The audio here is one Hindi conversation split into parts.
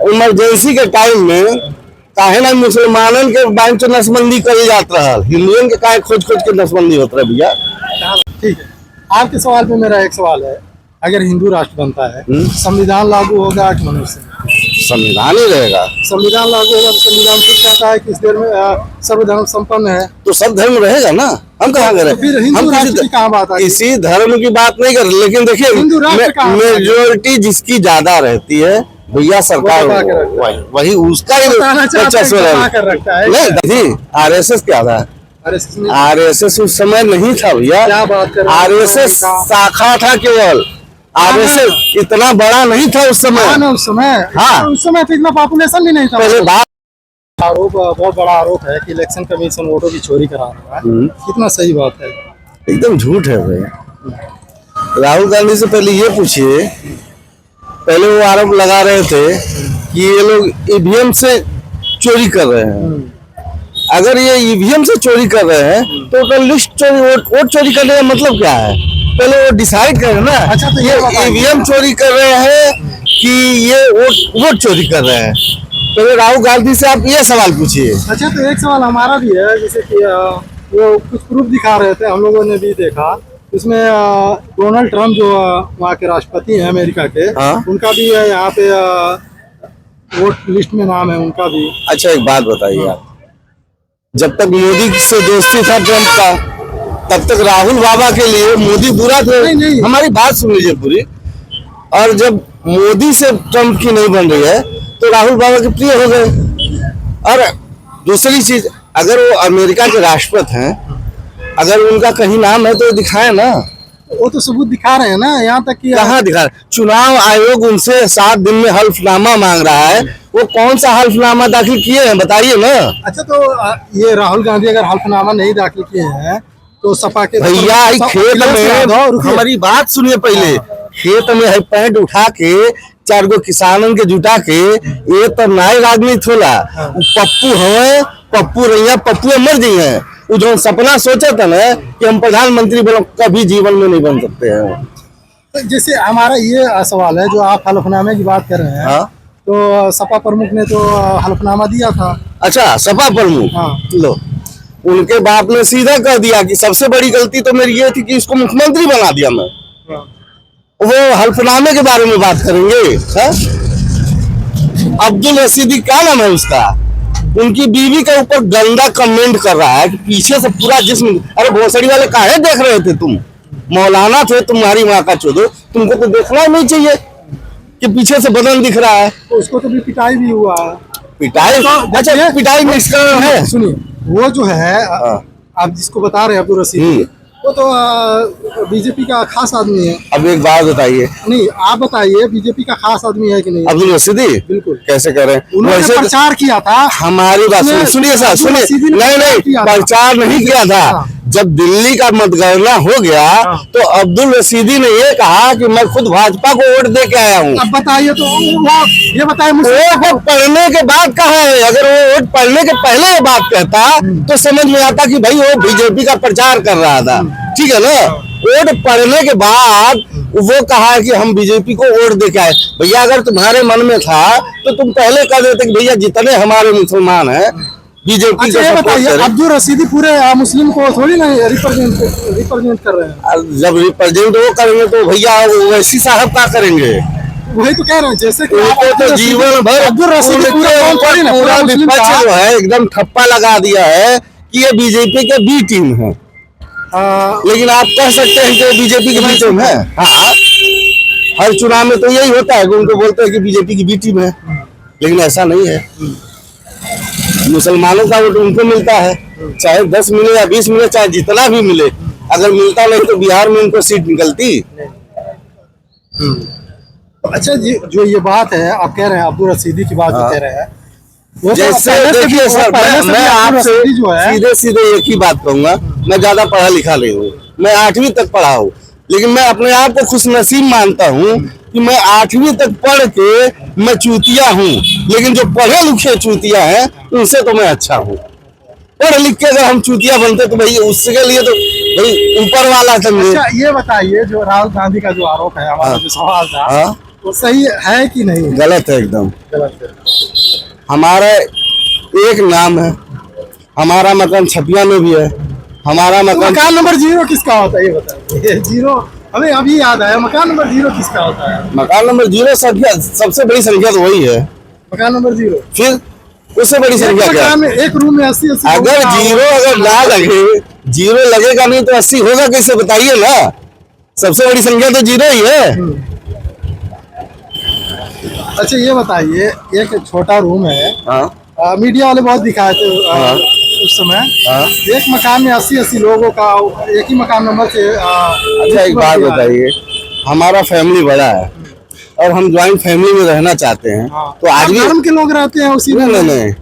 इमरजेंसी के टाइम में काहे ना मुसलमानन के बैंक नसबंदी करी जात रहा, हिंदुओं के काहे खोज खोज के नसबंदी होता रहा भैया। ठीक है, आपके सवाल पे मेरा एक सवाल है, अगर हिंदू राष्ट्र बनता है संविधान लागू होगा कि मनुष्य? संविधान ही रहेगा। संविधान लागू होगा तो संविधान खुद कहता है कि इस देश में सर्वधर्म संपन्न है, तो सब धर्म रहेगा ना। हम कहाँ करें, फिर हिंदू राष्ट्र की कहाँ बात है? किसी धर्म की बात नहीं कर, लेकिन देखिए मेजोरिटी जिसकी ज्यादा रहती है भैया सरकार वही उसका ही नहीं। RSS क्या था? RSS उस समय नहीं था भैया, RSS शाखा था केवल, RSS इतना बड़ा नहीं था उस समय। उस समय हाँ, उस समय तो इतना पॉपुलेशन भी नहीं था। पहले बात आरोप, बहुत बड़ा आरोप है कि इलेक्शन कमीशन वोटों की चोरी करा रहा है, कितना सही बात है? एकदम झूठ है भैया। राहुल गांधी से पहले ये पूछिए, पहले वो आरोप लगा रहे थे कि ये लोग EVM से चोरी कर रहे हैं। अगर ये EVM से चोरी कर रहे हैं तो लिस्ट चोरी, वोट चोरी करने का मतलब क्या है? पहले वो डिसाइड करें ना। अच्छा, तो ये EVM चोरी कर रहे हैं कि ये वोट चोरी कर रहे हैं? पहले राहुल गांधी से आप ये सवाल पूछिए। अच्छा, तो एक सवाल हमारा भी है, जैसे कि वो कुछ प्रूफ दिखा रहे थे, हम लोगों ने भी देखा, उसमें डोनाल्ड ट्रम्प जो वहाँ के राष्ट्रपति हैं अमेरिका के, उनका भी यहाँ पे वोट लिस्ट में नाम है उनका भी। अच्छा, एक बात बताइए आप, जब तक मोदी से दोस्ती था ट्रम्प का, तब तक राहुल बाबा के लिए मोदी बुरा थे? नहीं। हमारी बात सुन लीजिए पूरी। और जब मोदी से ट्रम्प की नहीं बन रही है तो राहुल बाबा के प्रिय हो गए। और दूसरी चीज, अगर वो अमेरिका के राष्ट्रपति हैं, अगर उनका कहीं नाम है तो दिखाए ना। वो तो सबूत दिखा रहे हैं ना, यहाँ तक कि कहाँ दिखा रहे? चुनाव आयोग उनसे 7 दिन में हल्फनामा मांग रहा है, वो कौन सा हल्फनामा दाखिल किए हैं बताइए ना। अच्छा, तो ये राहुल गांधी अगर हल्फनामा नहीं दाखिल किए हैं तो सपा के भैया खेत में, हमारी बात सुनिए पहले, खेत में है पैंट उठा के 4 गो किसानन के जुटा के, ये तो नए राजनीति होला। पप्पू है, पप्पू रैया, पप्पू मर गई है। वो जो सपना सोचा था ना कि हम प्रधानमंत्री बनो, कभी जीवन में नहीं बन सकते हैं। तो जैसे हमारा ये सवाल है, जो आप हल्फनामे की बात कर रहे हैं, तो सपा प्रमुख ने तो हल्फनामा दिया था। अच्छा, सपा प्रमुख लो, उनके बाप ने सीधा कह दिया कि सबसे बड़ी गलती तो मेरी ये थी कि इसको मुख्यमंत्री बना दिया मैं। वो हल्फनामे के बारे में बात करेंगे? अब्दुल रशीदी क्या नाम है उसका, उनकी बीवी के ऊपर गंदा कमेंट कर रहा है कि पीछे से पूरा जिस्म। अरे भोसड़ी वाले काहे देख रहे थे तुम? मौलाना थे तुम्हारी माँ का चोदो, तुमको तो देखना नहीं चाहिए कि पीछे से बदन दिख रहा है। तो उसको तो भी पिटाई भी हुआ है। पिटाई? अच्छा, पिटाई में इसका है। सुनिए, वो जो है आप जिसको बता रहे हैं अब्दुल रशीद, वो तो बीजेपी का खास आदमी है। अब एक बात बताइए, नहीं आप बताइए, बीजेपी का खास आदमी है कि नहीं? अब्दुल रशीदी बिल्कुल। कैसे कह रहे हैं? उन्होंने प्रचार किया था। हमारी बात सुनिए सर, सुनिए। नहीं, प्रचार नहीं किया था। जब दिल्ली का मतगणना हो गया तो अब्दुल रशीदी ने ये कहा कि मैं खुद भाजपा को वोट दे के आया हूँ। अब बताइए, तो ये बताइए, वोट पढ़ने के बाद कहा है? अगर वो वोट पढ़ने के पहले ये बात कहता तो समझ में आता कि भाई वो बीजेपी का प्रचार कर रहा था, ठीक है ना। वोट पढ़ने के बाद वो कहा कि हम बीजेपी को वोट दे के आए। भैया अगर तुम्हारे मन में था तो तुम पहले कह देते कि भैया जितने हमारे मुसलमान हैं बीजेपी। अच्छा, बताइए, अब्दुल रशीदी पूरे मुस्लिम को थोड़ी ना रिप्रेजेंट कर रहे हैं। जब रिप्रेजेंट वो करेंगे तो भैया वैसी साहब क्या करेंगे? वही तो कह रहे हैं, जैसे कि तो जीवन भर अब्दुल रशीदी पूरा विपक्ष जो है एकदम ठप्पा लगा दिया है कि ये बीजेपी के बी टीम है। लेकिन आप कह सकते हैं कि बीजेपी की बी टीम है। हाँ, हर चुनाव में तो यही होता है कि उनको बोलते हैं कि बीजेपी की बी टीम है, लेकिन ऐसा नहीं है। मुसलमानों का वोट उनको मिलता है, चाहे 10 मिले या 20 मिले, चाहे जितना भी मिले। अगर मिलता नहीं तो बिहार में उनको सीट निकलती। अच्छा, जो ये बात है आप कह रहे हैं, अब्दुल रशीदी की बात कह रहे हैं, जैसे देखिए सर, मैं आपसे सीधे सीधे एक ही बात कहूंगा, मैं ज्यादा पढ़ा लिखा नहीं हूँ, मैं 8वीं तक पढ़ा हूँ, लेकिन मैं अपने आप को खुशनसीब मानता हूँ कि मैं 8वीं तक पढ़ के मैं चूतिया हूँ। लेकिन जो पढ़े लिखे चूतिया हैं उनसे तो मैं अच्छा हूँ। पढ़ लिख के अगर हम चूतिया बनते तो भाई उसके लिए तो भाई ऊपर वाला समझे। अच्छा, ये बताइए, जो राहुल गांधी का जो आरोप है, हमारा जो सवाल था, वो सही है कि नहीं? गलत है, एकदम गलत है। हमारा एक नाम है, हमारा मकान छपिया में भी है, हमारा तो मकान मकान नंबर 0 किसका होता है ये बताइए? 0 हमें अभी याद आया, मकान नंबर 0 किसका होता है? मकान नंबर 0 संख्या, सबसे बड़ी संख्या तो वही है। मकान नंबर 0 फिर उससे बड़ी संख्या क्या है? मकान में एक रूम में 80 अगर 0 अगर ना लगे, 0 लगेगा नहीं तो 80 होगा कैसे, बताइए ना। सबसे बड़ी संख्या तो 0 ही है। अच्छा ये बताइए, एक छोटा रूम है, हाँ मीडिया वाले बहुत दिखाए थे हाँ। उस समय। हाँ। एक मकान में 80 लोगों का एक ही मकान नंबर से अच्छा एक बात बताइए, हमारा फैमिली बड़ा है और हम ज्वाइंट फैमिली में रहना चाहते हैं, तो आज भी धर्म के लोग रहते हैं उसी में। नहीं,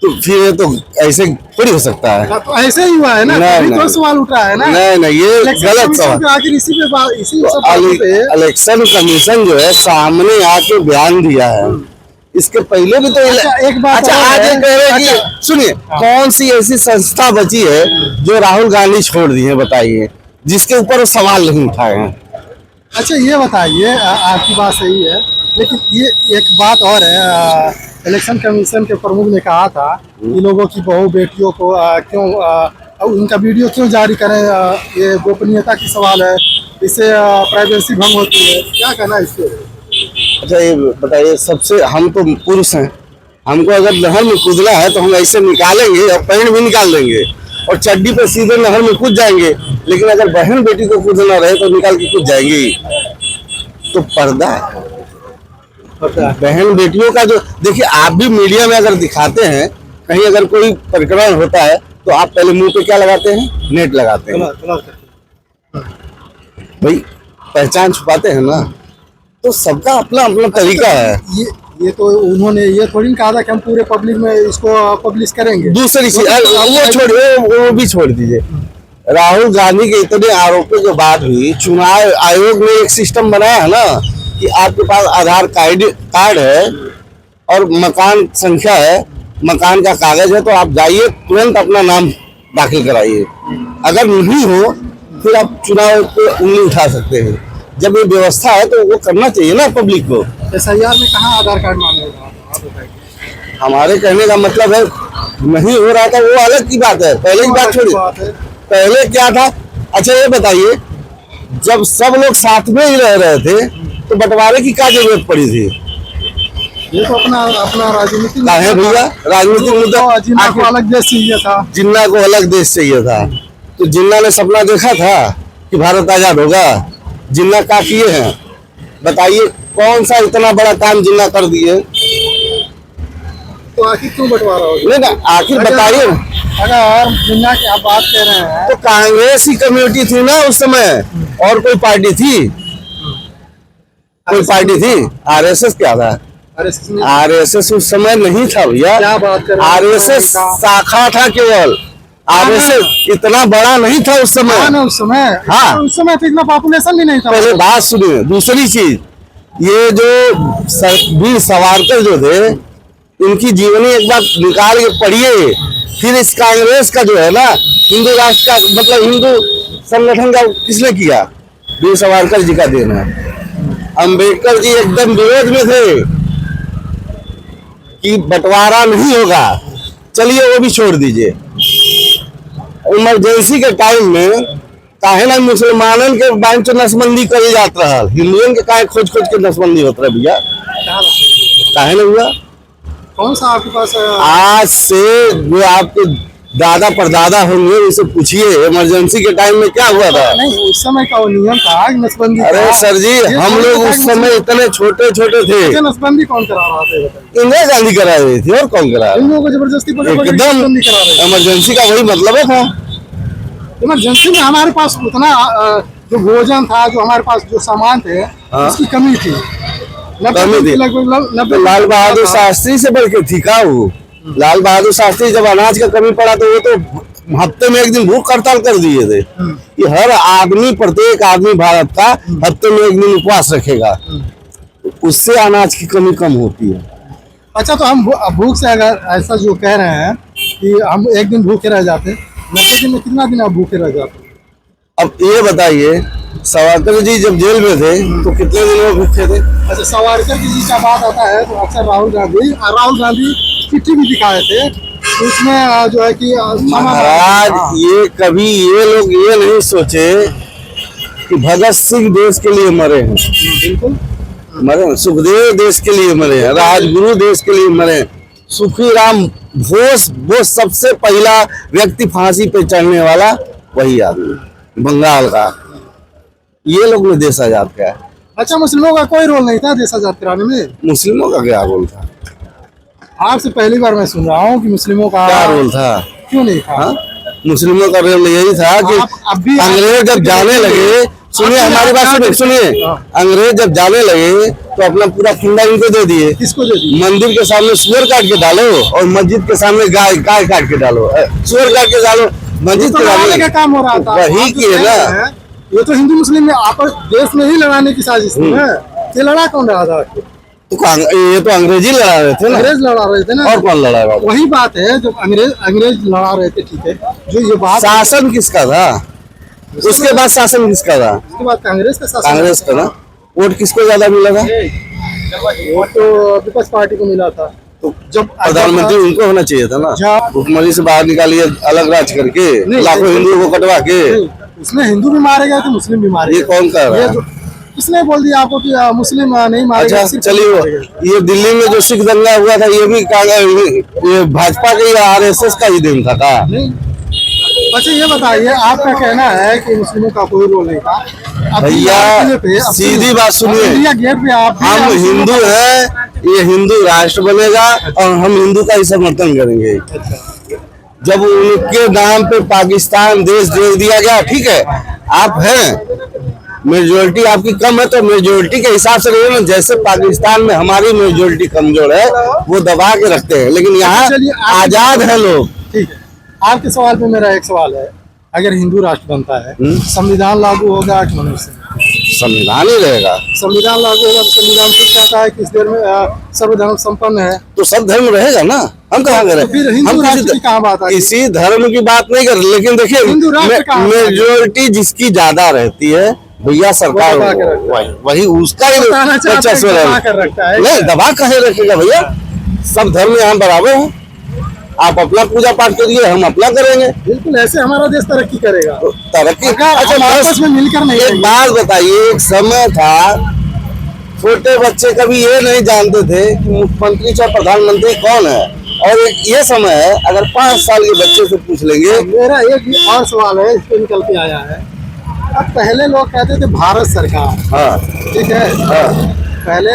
तो फिर ये तो ऐसे थोड़ी हो सकता है। तो ऐसे ही हुआ है ना, नहीं, तो सवाल उठा है ना। नहीं, ये गलत सवाल। आखिर इसी सब बातों पे इलेक्शन कमीशन जो है सामने आके बयान दिया है, इसके पहले भी तो एक बात अच्छा और आज है। ये कह रहे हैं कि सुनिए, कौन सी ऐसी संस्था बची है जो राहुल गांधी छोड़ दी है, बताइए, जिसके ऊपर वो सवाल नहीं उठाए हैं। अच्छा ये बताइए, आपकी बात सही है, लेकिन ये एक बात और है, इलेक्शन कमीशन के प्रमुख ने कहा था कि लोगों की बहू बेटियों को क्यों उनका वीडियो क्यों जारी करें, ये गोपनीयता की सवाल है, इससे प्राइवेसी भंग होती है, क्या कहना है इससे? अच्छा ये बताइए, सबसे हम तो पुरुष हैं, हमको अगर नहर में कूदना है तो हम ऐसे निकालेंगे और पैंट भी निकाल देंगे और चड्डी पे सीधे नहर में कूद जाएंगे, लेकिन अगर बहन बेटी को कूदना रहे तो निकाल के कूद जाएंगे ही। तो पर्दा बहन बेटियों का जो, देखिए आप भी मीडिया में अगर दिखाते हैं, कहीं अगर कोई प्रकरण होता है तो आप पहले मुंह पे क्या लगाते हैं? नेट लगाते हैं भाई, पहचान छुपाते हैं ना। तो सबका अपना अपना तरीका है। ये तो उन्होंने ये थोड़ी कहा था कि हम पूरे पब्लिक में इसको पब्लिश करेंगे। दूसरी चीज वो छोड़िए, वो भी छोड़ दीजिए। राहुल गांधी के इतने आरोपों के बाद भी चुनाव आयोग ने एक सिस्टम बनाया है ना कि आपके पास आधार कार्ड है और मकान संख्या है, मकान का कागज है, तो आप जाइए तुरंत अपना नाम दाखिल कराइए। अगर नहीं हो फिर आप चुनाव पे उंगली उठा सकते हैं। जब ये व्यवस्था है तो वो करना चाहिए ना पब्लिक को। SIR में कहाँ आधार कार्ड मांगेगा? आप बताइए। हमारे कहने का मतलब है, नहीं हो रहा था वो अलग की बात है, पहले की बात छोड़िए। पहले क्या था? अच्छा ये बताइए, जब सब लोग साथ में ही रह रहे थे तो बंटवारे की क्या जरूरत पड़ी थी? ये तो अपना अपना राजनीतिक है भैया, राजनीतिक मुद्दा। जिन्ना को अलग देश चाहिए था, जिन्ना को अलग देश चाहिए था, तो जिन्ना ने सपना देखा था कि भारत आजाद होगा? जिन्ना क्या किए हैं बताइए? कौन सा इतना बड़ा काम जिन्ना कर दिए? तो आखिर क्यों बंटवारा हो? नहीं ना, आखिर बताइए। अगर जिन्ना की आप बात कर रहे हैं तो कांग्रेस की कम्युनिटी थी ना उस समय, और कोई पार्टी थी? कोई पार्टी थी? आरएसएस क्या था? आरएसएस उस समय नहीं था भैया। क्या बात कर रहे हैं? आरएसएस शाखा था केवल, आरएसएस इतना बड़ा नहीं था उस समय। उस समय हाँ, उस समय तो इतना पॉपुलेशन भी नहीं था। पहले बात सुनिए। दूसरी चीज, ये जो वीर सावरकर जो थे, इनकी जीवनी एक बार निकाल के पढ़िए। फिर इस कांग्रेस का जो है ना, हिंदू राष्ट्र का मतलब हिंदू संगठन का किसने किया? वीर सावरकर जी का देन है। अंबेडकर जी एकदम विरोध में थे कि बंटवारा नहीं होगा। चलिए वो भी छोड़ दीजिए। इमरजेंसी के टाइम में काहे ना मुसलमानों के बैंक नसबंदी करी जात रहा, हिंदुओं के काहे खोज के नसबंदी होता है भैया? काहे ना हुआ? कौन सा आपके पास? आज से जो आपके दादा परदादा होंगे उनसे पूछिए इमरजेंसी के टाइम में क्या हुआ था। नहीं, उस समय का वो नियम था नसबंदी। अरे सर जी, हम लोग उस समय इतने छोटे छोटे थे। नसबंदी कौन करा रहा था? इंदिरा गांधी करा रही थी, और कौन करा? इन लोगों को जबरदस्ती एकदम इमरजेंसी का वही मतलब है था। इमरजेंसी में हमारे पास उतना जो भोजन था, जो हमारे पास जो सामान थे, उसकी कमी थी। लगभग लाल बहादुर शास्त्री से बढ़ के थी का वो? लाल बहादुर शास्त्री जब अनाज का कमी पड़ा तो वो तो हफ्ते में एक दिन भूख हड़ताल कर दिए थे कि हर आदमी, प्रत्येक आदमी भारत का हफ्ते में एक दिन उपवास रखेगा, उससे अनाज की कमी कम होती है। अच्छा, तो हम भूख से अगर ऐसा जो कह रहे हैं कि हम एक दिन भूखे रह जाते, 90 दिन में कितना दिन आप भूखे रह जाते? अब ये बताइए सावरकर जी जब जेल में थे तो कितने दिन वो भूखे थे? अच्छा, सावरकर जी का बात आता है तो अक्सर राहुल गांधी चिट्ठी भी दिखाए थे, उसमें जो है कि महाराज ये कभी ये लोग ये नहीं सोचे कि भगत सिंह देश के लिए मरे हैं, बिल्कुल मरे, सुखदेव देश के लिए मरे हैं, राजगुरु देश के लिए मरे, सुखीराम बोस, वो सबसे पहला व्यक्ति फांसी पे चढ़ने वाला वही आदमी बंगाल का। ये लोग ने देश आजाद किया है। अच्छा, मुस्लिमों का कोई रोल नहीं था देश आजाद कराने में? मुस्लिमों का क्या रोल था? आपसे पहली बार मैं सुन रहा हूँ कि मुस्लिमों का क्या रोल था? क्यों नहीं था? हाँ? मुस्लिमों का रोल यही था कि अंग्रेज जब जाने लगे, सुनिए हमारी बात सुनिए, अंग्रेज जब जाने लगे तो अपना पूरा खिंडा इनको दे दिए। किसको दे दिए? मंदिर के सामने सुअर काट के डालो और मस्जिद के सामने गाय काट के डालो, सुअर काट के डालो मस्जिद के सामने का काम हो रहा था, वही किए ना। ये तो हिंदू मुस्लिम में आपस देश में ही लड़ाने की साजिश थी ना। ये लड़ा कौन रहा था? तो ये तो अंग्रेजी लड़ा रहे थे ना, अंग्रेज लड़ा रहे थे ना, और कौन लड़ा रहा था? वही बात है, जब अंग्रेज लड़ा रहे थे, ठीक है, जो ये बात शासन किसका था? उसके बाद शासन किसका था? उसके बाद कांग्रेस का शासन, कांग्रेस का ना। वोट किसको ज्यादा मिला था? वोट तो विपक्ष पार्टी को मिला था। तो जब प्रधानमंत्री उनको होना चाहिए था ना, भुखमरी से बाहर निकालिए, अलग राज करके, लाखों हिंदुओं को कटवा के। उसमें हिंदू भी मारे गए थे, मुस्लिम भी मारे गए। ये कौन कर रहा है? किसने बोल दिया आपको कि मुस्लिम नहीं मारे? अच्छा चलिए, ये दिल्ली में जो सिख दंगा हुआ था ये भी ये भाजपा के या आरएसएस का ही दिन था का? नहीं। अच्छा ये बताइए, आपका कहना है कि मुस्लिमों का कोई रोल नहीं था। भैया सीधी बात सुनिए, इंडिया गेट पे आप हम हिंदू हैं, ये हिंदू राष्ट्र बनेगा और हम हिंदू का ही समर्थन करेंगे। जब उनके नाम पे पाकिस्तान देश दे दिया गया, ठीक है, आप हैं मेजोरिटी आपकी कम है तो मेजोरिटी के हिसाब से रहिए ना। जैसे पाकिस्तान में हमारी मेजोरिटी कमजोर है वो दबा के रखते हैं, लेकिन यहाँ आजाद है लोग। ठीक है, आपके सवाल पे मेरा एक सवाल है, अगर हिंदू राष्ट्र बनता है संविधान लागू होगा कि मनुष्य? संविधान ही रहेगा। संविधान लागू होगा तो संविधान खुद कहता है कि इस देश में सर्वधर्म संपन्न है, तो सब धर्म रहेगा ना। हम कहाँ करें? तो फिर हिंदू राष्ट्र की कहाँ बात है? किसी धर्म की बात नहीं कर, लेकिन देखिए मेजोरिटी जिसकी ज्यादा रहती है भैया, सरकार वही उसका ही वर्चस्व है। नहीं दबा कहे रखेगा भैया, सब धर्म यहाँ बराबर है। आप अपना पूजा पाठ करिए, हम अपना करेंगे। बिल्कुल, ऐसे हमारा देश तरक्की करेगा। तरक्की अच्छा, आपस में मिलकर नहीं। एक बात बताइए, एक समय था छोटे बच्चे कभी ये नहीं जानते थे कि मुख्यमंत्री चाहे प्रधानमंत्री कौन है, और ये समय है अगर 5 साल के बच्चे से पूछ लेंगे। मेरा एक और सवाल है, इस पे निकल के आया है। अब पहले लोग कहते थे भारत सरकार, हाँ ठीक है, हाँ। पहले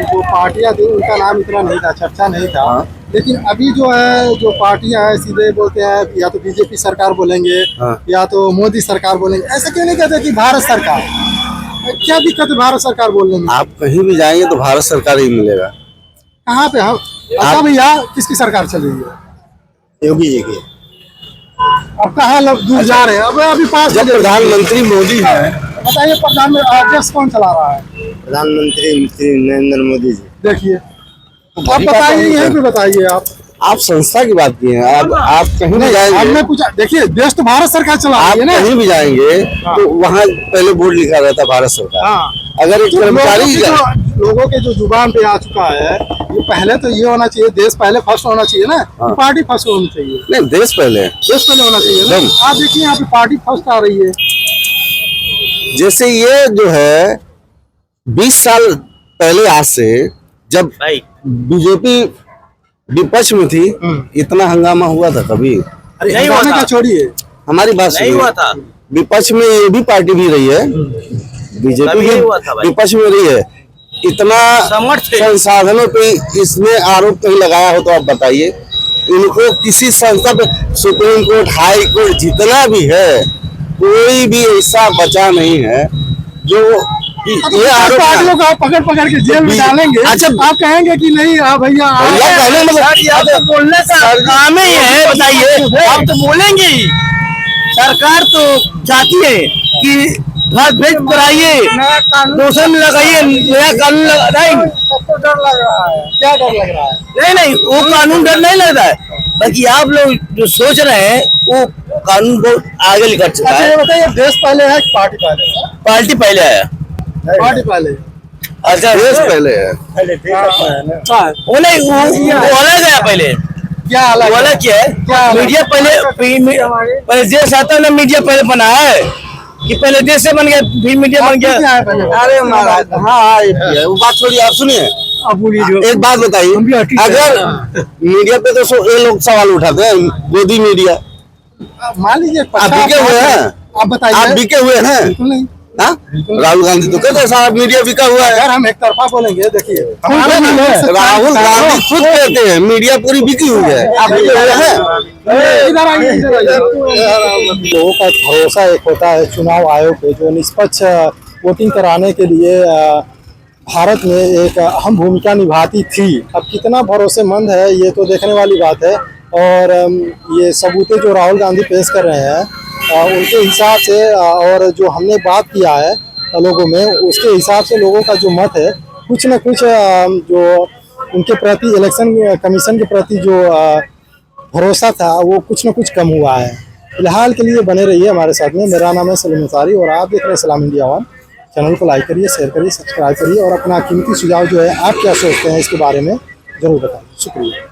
जो पार्टियां थी उनका नाम इतना नहीं था, चर्चा नहीं था, हाँ। लेकिन अभी जो है जो पार्टियां हैं सीधे बोलते हैं या तो बीजेपी सरकार बोलेंगे, हाँ। या तो मोदी सरकार बोलेंगे। ऐसा क्यों नहीं कहते कि भारत सरकार? क्या दिक्कत है भारत सरकार बोलने में? आप कहीं भी जाएंगे तो भारत सरकार ही मिलेगा। कहाँ पे? हम अच्छा भैया, किसकी सरकार चल रही है? योगी जी की। अब कहाँ लोग दूर जा रहे हैं? अब अभी पास जब प्रधानमंत्री मोदी है, बताइए प्रधानमंत्री कौन चला रहा है? प्रधानमंत्री नरेंद्र मोदी जी। देखिए, आप बताइए, यहीं पे बताइए। आप संस्था की बात की है, आप कहीं भी जाएंगे। हमने पूछा, देखिए देश तो भारत सरकार चला रही है ना। कहीं भी जाएंगे तो वहाँ पहले बोर्ड लिखा रहता है भारत सरकार। हाँ। अगर एक कर्मचारी लोगों के जो जुबान पे आ चुका है, ये पहले तो ये होना चाहिए, देश पहले फर्स्ट होना चाहिए ना। हाँ। पार्टी फर्स्ट होनी चाहिए। नहीं, देश पहले होना चाहिए ना। आप देखिए यहाँ पे पार्टी फर्स्ट आ रही है। जैसे ये जो है 20 साल पहले आज से जब बीजेपी विपक्ष में थी, इतना हंगामा हुआ था कभी? नहीं हुआ था। छोड़िए, हमारी बात नहीं हुआ था। विपक्ष में ये भी पार्टी भी रही है, बीजेपी भी विपक्ष में रही है। इतना संसाधनों पे इसने आरोप कहीं लगाया हो तो आप बताइए। इनको किसी संस्था पे, सुप्रीम कोर्ट, हाई कोर्ट, जितना भी है, कोई भी ऐसा बचा नहीं है जो ये आरोप को पकड़ के जेल में डालेंगे। अच्छा, आप कहेंगे कि नहीं? भैया बोलने का काम ही है, बताइए। आप तो बोलेंगे ही। सरकार तो चाहती है कि घर भेज कराइए, दोषण लगाइए, नया कानून लगाइए। सबको डर लग रहा है। क्या डर लग रहा है? नहीं, वो कानून डर नहीं लग रहा है, बाकी आप लोग जो सोच रहे हैं वो कानून बहुत आगे लेकर चला है। अच्छा ये बताइए, देश पहले है कि पार्टी पहले है? पार्टी पहले आया। पार्टी पहले अच्छा देश पहले है। वो नहीं वो अलग है पहले। क्या अलग वो अलग क्या है? अलग? मीडिया पहले देश आता ना, मीडिया पहले बना है कि पहले देश से बन गया फिर मीडिया बन क्या गया। है पहले? अरे महाराज, हाँ ये वो बात छोड़िए, आप सुनिए अब बोलिए एक बात बताइए, अगर मीडिया पे तो ये लोग सवाल उठाते हैं, गोदी मीडिया, मान लीजिए आप बिके हुए हैं, आप बताइए। आप बिके हुए हैं। बिल्कुल नहीं। हाँ? राहुल गांधी तो कहते हैं सारा मीडिया बिका हुआ है। अगर हम एक तरफा बोलेंगे, देखिए राहुल गांधी खुद कहते हैं मीडिया पूरी बिकी हुई है, आप बिके हुए हैं। इधर आइए, इधर आइए। लोगों का भरोसा एक होता है चुनाव आयोग पे, जो निष्पक्ष वोटिंग कराने के लिए भारत में एक अहम भूमिका निभाती थी। अब कितना भरोसेमंद है ये तो देखने वाली बात है। और ये सबूतें जो राहुल गांधी पेश कर रहे हैं उनके हिसाब से, और जो हमने बात किया है लोगों में, उसके हिसाब से लोगों का जो मत है कुछ न कुछ जो उनके प्रति, इलेक्शन कमीशन के प्रति जो भरोसा था वो कुछ न कुछ कम हुआ है। फिलहाल के लिए बने रहिए हमारे साथ में। मेरा नाम है सलीम अंसारी और आप देख रहे हैं सलाम इंडिया वन। चैनल को लाइक करिए, शेयर करिए, सब्सक्राइब करिए और अपना कीमती सुझाव जो है आप क्या सोचते हैं इसके बारे में ज़रूर बताइए। शुक्रिया।